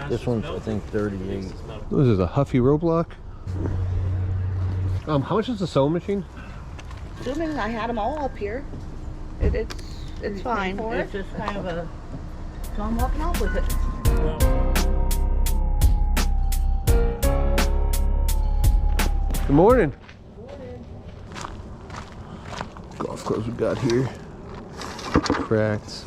This one's, I think, 38. This is a Huffy Roblox. How much is the sewing machine? Assuming I had them all up here. It's fine. It's just kind of a, so I'm walking off with it. Good morning. Golf clubs we got here. Cracked.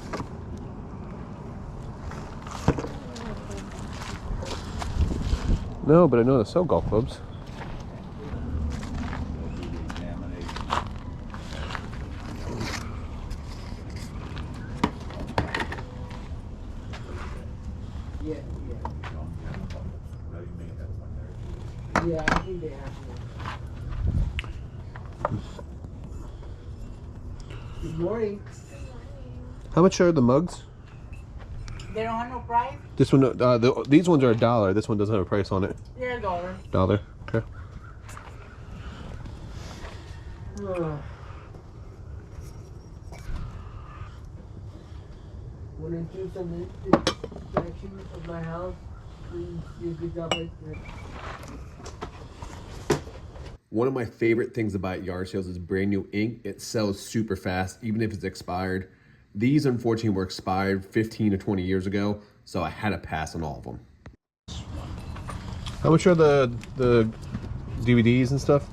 No, but I know how to sell golf clubs. Yeah, I think they have one. Good morning. How much are the mugs? They don't have no price? This one, these ones are $1. This one doesn't have a price on it. Yeah, $1. $1. Okay. Want to do some inspection of my house? Please do a good job right there. One of my favorite things about yard sales is brand new ink. It sells super fast, even if it's expired. These, unfortunately, were expired 15 to 20 years ago, so I had to pass on all of them. How much are the DVDs and stuff?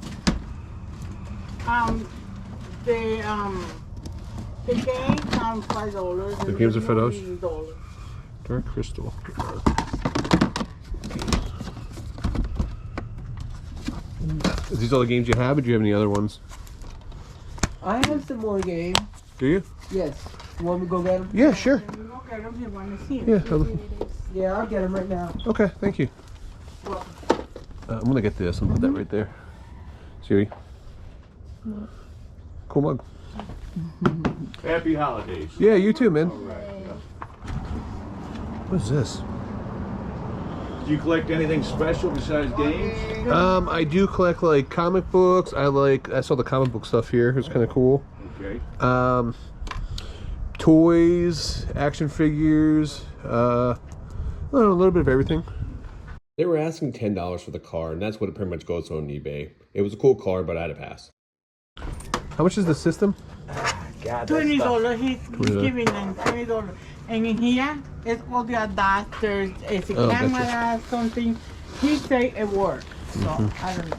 The games are $5. The games are $5? Dark Crystal. Is these all the games you have, or do you have any other ones? I have some more games. Do you? Yes. You want me to go get them? Yeah, sure. Go get them if you want to see Yeah. Yeah, I'll get them right now. Okay, thank you. I'm gonna get this and put that right there. Siri. Cool mug. Happy holidays. Yeah, you too, man. All right, yeah. What's this? Do you collect anything special besides games? I do collect like comic books. I saw the comic book stuff here. It's kind of cool. Okay. Toys, action figures, I don't know, a little bit of everything. They were asking $10 for the car, and that's what it pretty much goes on eBay. It was a cool car, but I had to pass. How much is the system? God, $20. He's giving them $20. And in here, it's all the adapters, it's a camera, gotcha. Something. He say it works. So, I don't know.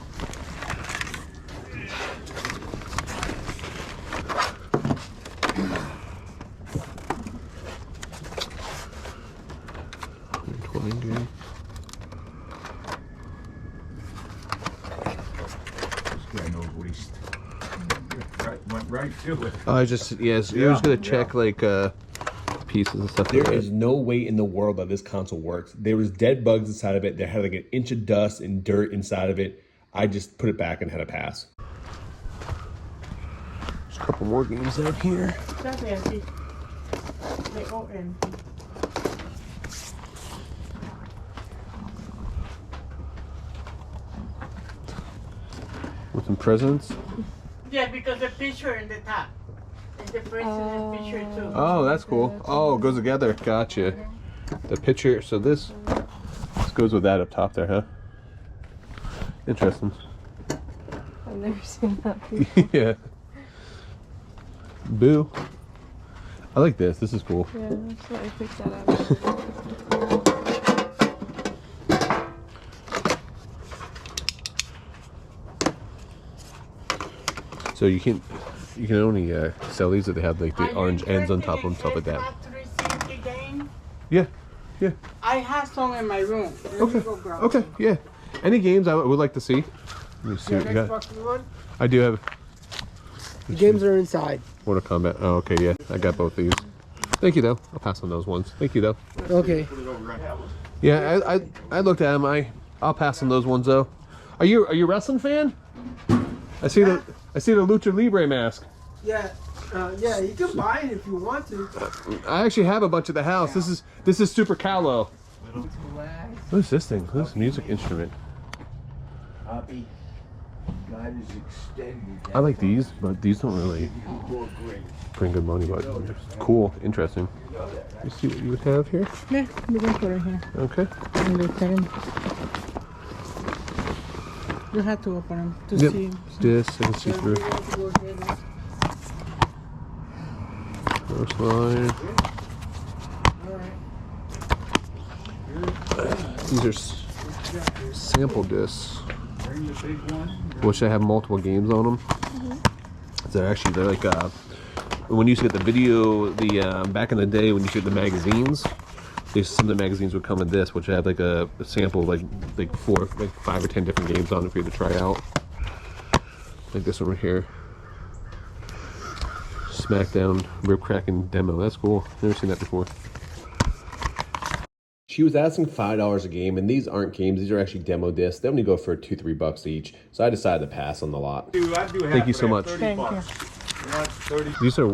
This guy knows what he's... Went right to it. I just, yes, you're just gonna check like pieces and stuff. There is no way in the world that this console works. There was dead bugs inside of it. There had like an inch of dust and dirt inside of it. I just put it back and had a pass. There's a couple more games out here. That's empty. They all empty. With some presents. Yeah, because the picture in the top. And the president's picture too. Oh, that's cool. Oh, it goes together. Gotcha. The picture. So this goes with that up top there, huh? Interesting. I've never seen that before. Yeah. Boo. I like this. This is cool. Yeah, that's what I picked that up. So you can only sell these if they have like the orange ends on top of them, stuff like that. Yeah, yeah. I have some in my room. Okay, yeah. Any games I would like to see. Let me see what you got. I do have. The games are inside. Mortal Kombat. Oh, okay, yeah. I got both these. Thank you, though. I'll pass on those ones. Thank you, though. Okay. Yeah, I looked at them. I'll pass on those ones, though. Are you a wrestling fan? I see the Lucha Libre mask. Yeah, yeah. You can buy it if you want to. I actually have a bunch at the house. This is Super Callow. What is this thing? This is a music instrument. That is extended. I like these, but these don't really bring good money, but it's cool, interesting. You see what you would have here? Yeah, we can put it here. Okay. And the same. You have to open them to Yep. see. This, I can see through. First line. These are sample discs, which I have multiple games on them. They're like when you used to get the video, back in the day when you used to get the magazines, some of the magazines would come in this, which had like a sample, like 5 or 10 different games on it for you to try out. Like this one right here, SmackDown Rib Cracking Demo. That's cool. Never seen that before. She was asking $5 a game, and these aren't games. These are actually demo discs. They only go for $2-3 each. So I decided to pass on the lot. Thank you so much. Thank you. These are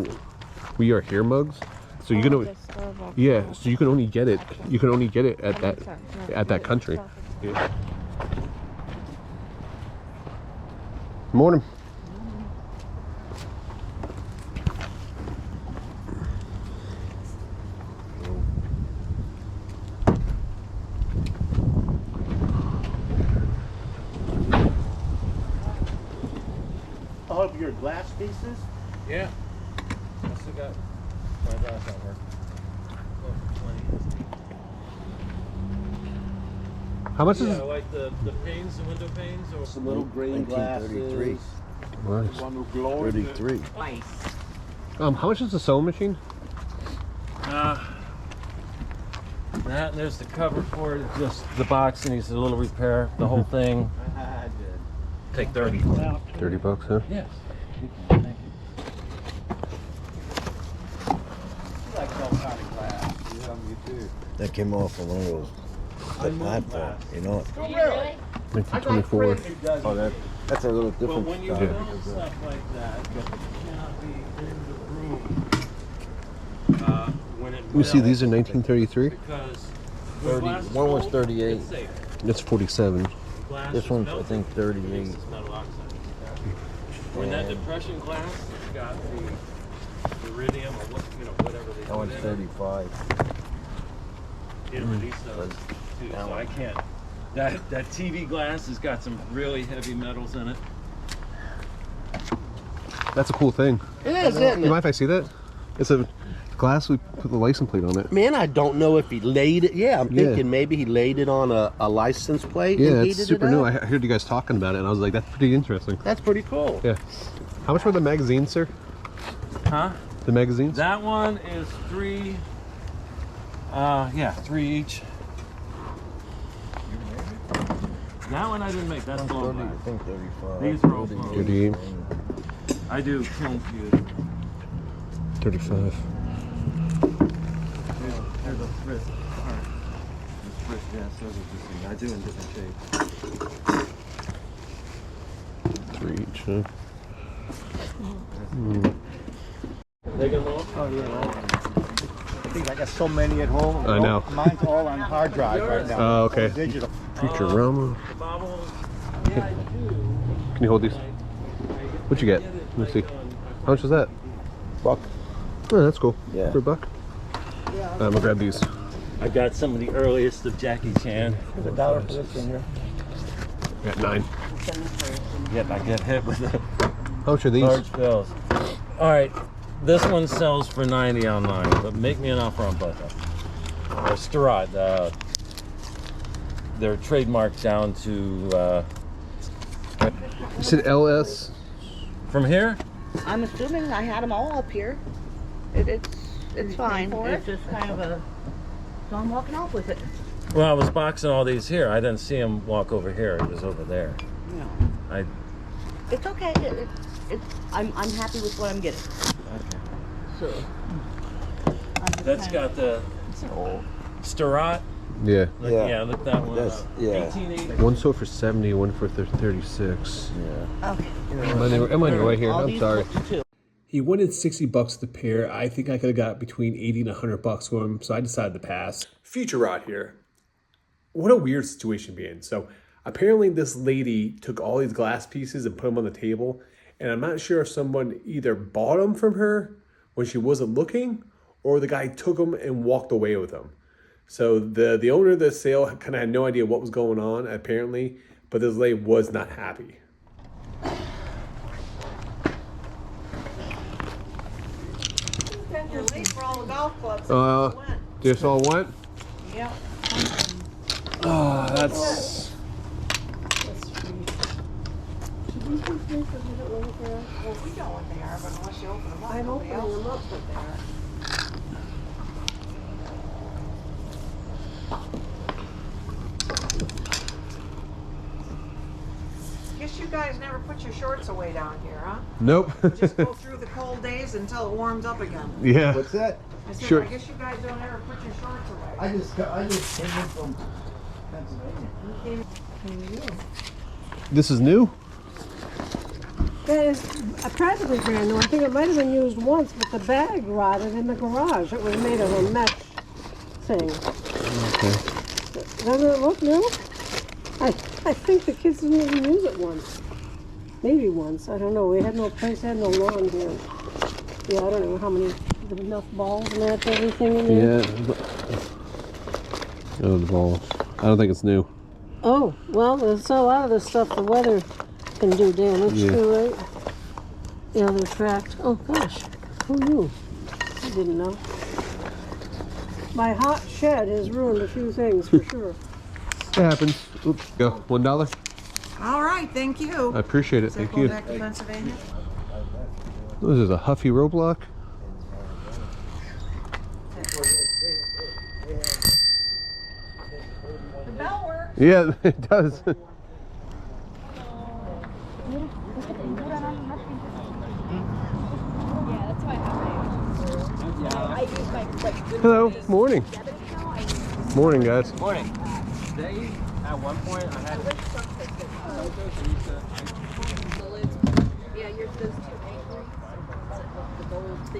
We Are Here mugs. So you can, yeah. So you can only get it. You can only get it at that country. Yeah. Morning. All of your glass pieces? Yeah. I still got my glass at work. How much is Yeah, it? like the panes, the window panes, or Some little green 1933. glasses. Nice. One who glows. 33. How much is the sewing machine? That and there's the cover for it. Just the box needs a little repair. The whole thing. Take 30. $30, huh? Yes. He likes all kind of glass. Yeah, me too. That came off of one of those iPhone, you know. Really? 1924. Oh, that's a little But different when you style. build stuff like that, you cannot be in the room when it Let me see. These are melts, 1933. because 30 glass is one was cold, 38. it's safe. That's 47. Glass This is one's, I melted, think, it 38. makes metal oxide. When that depression glass, it's got the iridium or whatever they That one's put in it, 35. it releases those too. So I can't. That TV glass has got some really heavy metals in it. That's a cool thing. It is, isn't You mind if I see that? It's a glass. We put the license plate on it. Man, I don't know if he laid it. Yeah, I'm Yeah. thinking maybe he laid it on a license plate Yeah, and it's heated super it new. up. I heard you guys talking about it, and I was like, that's pretty interesting. That's pretty cool. Yeah. How much were the magazines, sir? Huh? The magazines? That one is 3. Yeah, 3 each. That one I didn't make. That's blown 30, I glass. think 35. These are all blown. 38, I do film fuse. 35. Here's a wrist. Alright. This wrist, yeah, so does this thing. I do in different shapes. 3 each, huh? Take them off? Oh, yeah. I think I got so many at home. I know. Mine's all on hard drive right now. Oh, okay. Digital. Futurama. The bobbles? Yeah, I do. Can you hold these? What'd you get? Let me see. How much was that? Buck. Oh, that's cool. Yeah. For $1. I'm gonna grab these. I got some of the earliest of Jackie Chan. There's $1 for this in here. Got 9. Yep, I get hit with the How much are these? large bills. Alright, this one sells for 90 online, but make me an offer on both of them. Starrett, they're trademarked down to, You said LS. from here? I'm assuming I had them all up here. It's fine. It's just kind of a. So I'm walking off with it. Well, I was boxing all these here. I didn't see him walk over here. He was over there. No. It's okay. I'm happy with what I'm getting. So. That's got the Starrett. Yeah. Look, Yeah. yeah, look that one That's- up. yeah. 1880. One sold for 70, one for 36. Yeah. Okay. I'm on your way here. All I'm these sorry. books, too. He wanted $60 the pair. I think I could have got between 80 and $100 for him, so I decided to pass. Future Rod here. What a weird situation to be in. So Apparently this lady took all these glass pieces and put them on the table, and I'm not sure if someone either bought them from her when she wasn't looking, or the guy took them and walked away with them. So the owner of the sale kind of had no idea what was going on, apparently, but this lady was not happy. You're late for all the golf clubs. Just all went? Yep. Oh, that's... Well, we know what they are, but unless you open them up, I'm opening them up what they are. Guess you guys never put your shorts away down here, huh? Nope. Just go through the cold days until it warms up again. Yeah. What's that? I said, Sure. I guess you guys don't ever put your shorts away. I just came in from Pennsylvania. This is new? That is practically brand new. I think it might have been used once, but the bag rotted in the garage. It was made of a mesh thing. Okay. Doesn't it look new? I think the kids didn't even use it once. Maybe once. I don't know. We had no place, had no lawn here. Yeah, I don't know how many, enough balls and that's everything in there. Yeah. Oh, the balls. I don't think it's new. Oh, well, there's a lot of this stuff the weather can do damage to, right? Yeah, they're tracked. Oh, gosh. Who knew? I didn't know. My hot shed has ruined a few things, for sure. It happens. Oops, go. $1. All right, thank you. I appreciate it. So Thank go you. back to Pennsylvania. This is a Huffy Roblox. The bell works. Yeah, it does. Hello. Morning. Morning, guys. Morning. Today, at one point, I had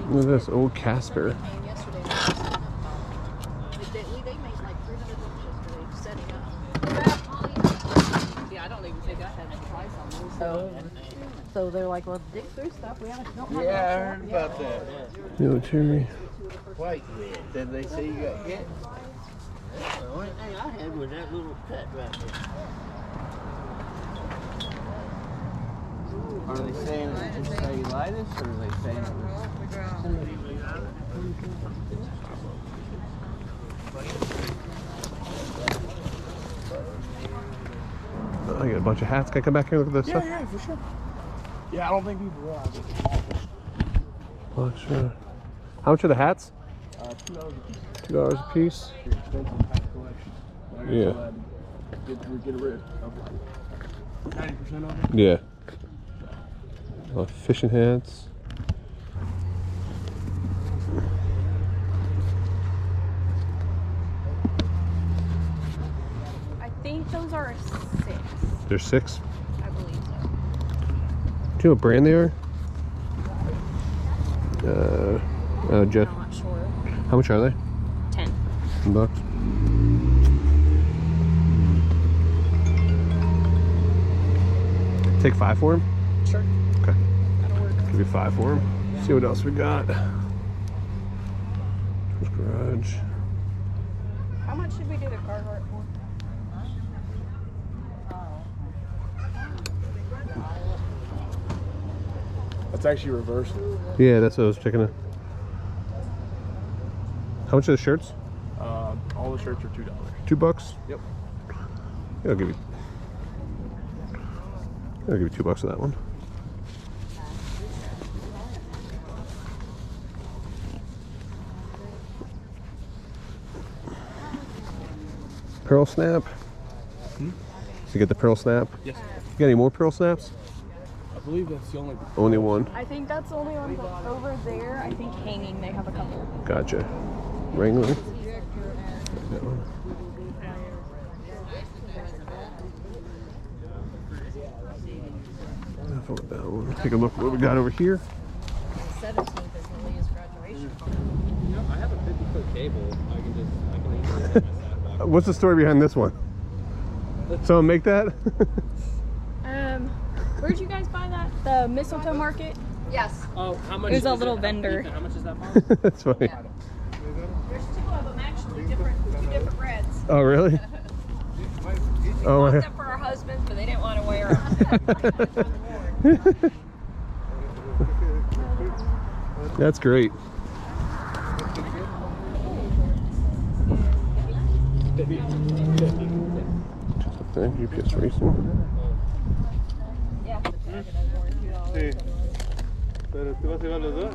Look at this old Casper. Yeah, I don't even think I had a price on those. So they're like, well, dig through stuff. We haven't. I heard about that. Yo, Timmy. White red. Did they say you got hit? The only thing I had was that little cut right there. Are they saying it's cellulitis, or are they saying it was... I got a bunch of hats. Can I come back here and look at this stuff? Yeah, for sure. Yeah, I don't think people realize it. Oh, sure. How much are the hats? $2 a piece. $2 a piece. Expensive hat collection. Yeah. Get rid of 90% of it. Yeah. Fishing hats. I think those are 6. There's 6. I believe so. Do you know what brand they are? Jeff. I'm not sure. How much are they? 10. $10. Take 5 for him? Sure. Okay. That'll work. Give you 5 for him. See what else we got. Garage. How much should we do the Carhartt for? That's actually reversed. Yeah, that's what I was checking out. How much are the shirts? All the shirts are $2. $2? Yep. Yeah, I'll give you $2 for that one. Pearl snap. So you get the pearl snap? Yes. You got any more pearl snaps? I believe that's the only... Only one. I think that's the only one over there. I think hanging, they have a couple. Gotcha. Wrangler. That one. Enough with that one. Take a look what we got over here. 17th is Lia's graduation. You know, I have a 50-foot cable. I can easily put my sidewalk. What's the story behind this one? Someone make that? Where'd you guys buy that? The mistletoe market? Yes. Oh, how much? It was a little vendor. How much is that for? That's funny. There's 2 of them actually, 2 different reds. Oh, really? Oh, Bought my. them for our husbands, but they didn't want to wear them. That's great. Just a UPS racing. Sí. Pero tú vas a llevar los dos.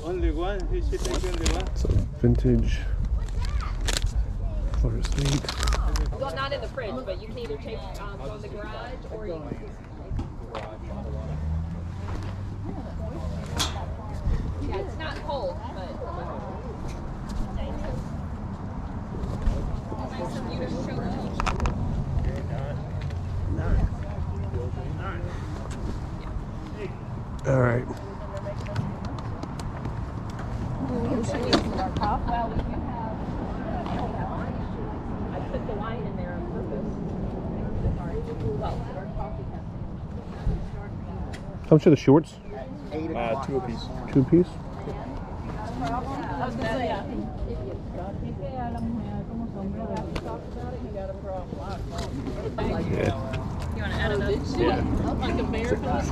Only one. He should take only one. Some vintage Florida State. Well, not in the fridge, but you can either take from the garage or you can. Yeah, it's not cold, but. Nice of you to show me. All right. Well, we do have. I put the wine in there on purpose. Well, our coffee has. How much are the shorts? 2 apiece. 2 apiece? I was gonna say, Yeah. you want to add another?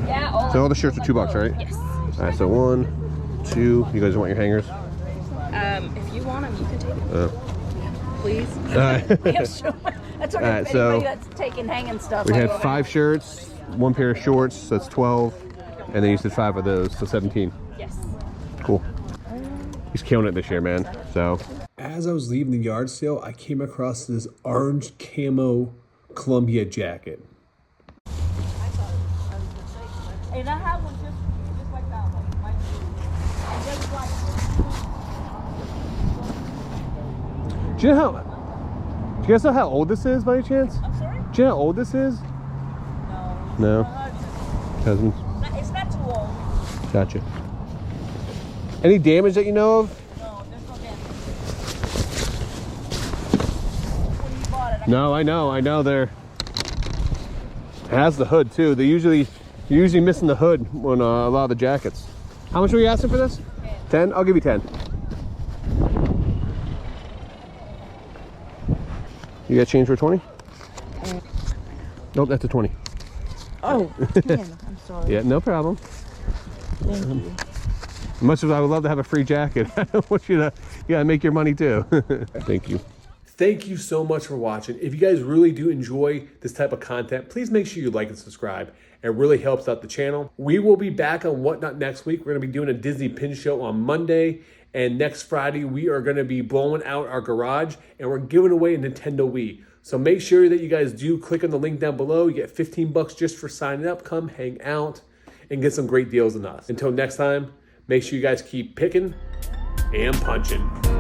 Yeah. So all the shirts are $2, right? Yes. All right, so 1, 2. You guys want your hangers? If you want them, you can take them. Please. All right. We have so much. That's what Alright, so anybody that's taking hanging stuff. We had 5 shirts, 1 pair of shorts, so that's 12. And then you said 5 of those, so 17. Yes. Cool. He's killing it this year, man. So as I was leaving the yard sale, I came across this orange camo Columbia jacket. And I have one just like that one. Do you know how? Do you guys know how old this is, by any chance? I'm sorry? Do you know how old this is? No. No. Cousins. It's not too old. Gotcha. Any damage that you know of? No, there's no damage. When you bought it, No, I know. They're. It has the hood too. You're usually missing the hood on a lot of the jackets. How much were you asking for this? 10. I'll give you 10. You got change for 20? Nope, that's a 20. Oh, man, I'm sorry. Yeah, no problem. Thank you. Much as I would love to have a free jacket, I want you to make your money too. Thank you. Thank you so much for watching. If you guys really do enjoy this type of content, please make sure you like and subscribe. It really helps out the channel. We will be back on Whatnot next week. We're going to be doing a Disney pin show on Monday. And next Friday, we are going to be blowing out our garage and we're giving away a Nintendo Wii. So make sure that you guys do click on the link down below. You get 15 bucks just for signing up. Come hang out and get some great deals on us. Until next time, make sure you guys keep picking and punching.